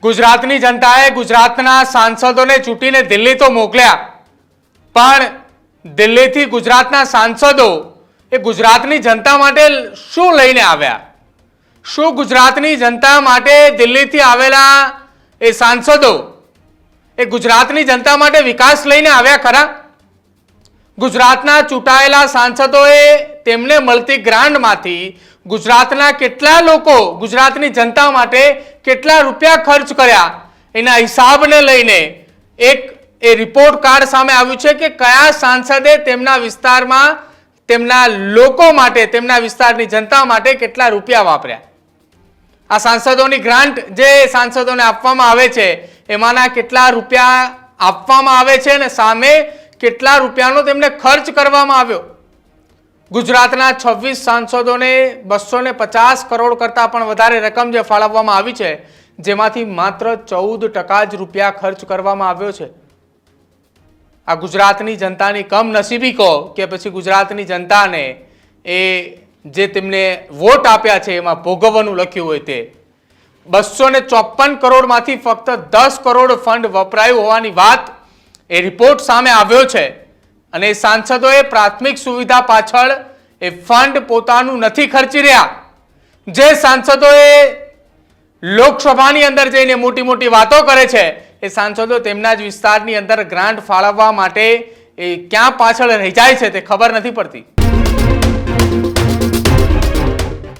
ગુજરાતની જનતાએ ગુજરાતના સાંસદોને ચૂંટીને દિલ્હી તો મોકલ્યા, પણ દિલ્હીથી ગુજરાતના સાંસદો એ ગુજરાતની જનતા માટે શું લઈને આવ્યા? શું ગુજરાતની જનતા માટે દિલ્હીથી આવેલા એ સાંસદો એ ગુજરાતની જનતા માટે વિકાસ લઈને આવ્યા ખરા? ગુજરાતના ચૂંટાયેલા સાંસદોએ તેમને મળતી ગ્રાન્ટમાંથી ગુજરાતના કેટલા લોકો ગુજરાતની જનતા માટે કેટલા રૂપિયા ખર્ચ કર્યા એના હિસાબને લઈને એક એ રિપોર્ટ કાર્ડ સામે આવ્યું છે કે કયા સાંસદે તેમના વિસ્તારમાં તેમના લોકો માટે તેમના વિસ્તારની જનતા માટે કેટલા રૂપિયા વાપર્યા. આ સાંસદોની ગ્રાન્ટ જે સાંસદોને આપવામાં આવે છે એમાંના કેટલા રૂપિયા આપવામાં આવે છે અને સામે કેટલા રૂપિયાનો તેમને ખર્ચ કરવામાં આવ્યો. ગુજરાતના 26 સાંસદોને 250 કરોડ કરતાં પણ વધારે રકમ જે ફાળવવામાં આવી છે, જેમાંથી માત્ર 14% જ રૂપિયા ખર્ચ કરવામાં આવ્યો છે. આ ગુજરાતની જનતાની કમનસીબી કહો કે પછી ગુજરાતની જનતાને એ જે તેમને વોટ આપ્યા છે એમાં ભોગવવાનું લખ્યું હોય તે 254 કરોડમાંથી ફક્ત 10 કરોડ ફંડ વપરાયું હોવાની વાત એ રિપોર્ટ સામે આવ્યો છે. અને સાંસદોએ પ્રાથમિક સુવિધા પાછળ એ ફંડ પોતાનું નથી ખર્ચી રહ્યા. જે સાંસદોએ લોકસભાની અંદર જઈને મોટી મોટી વાતો કરે છે એ સાંસદો તેમના જ વિસ્તારની અંદર ગ્રાન્ટ ફાળવવા માટે એ ક્યાં પાછળ રહી જાય છે તે ખબર નથી પડતી.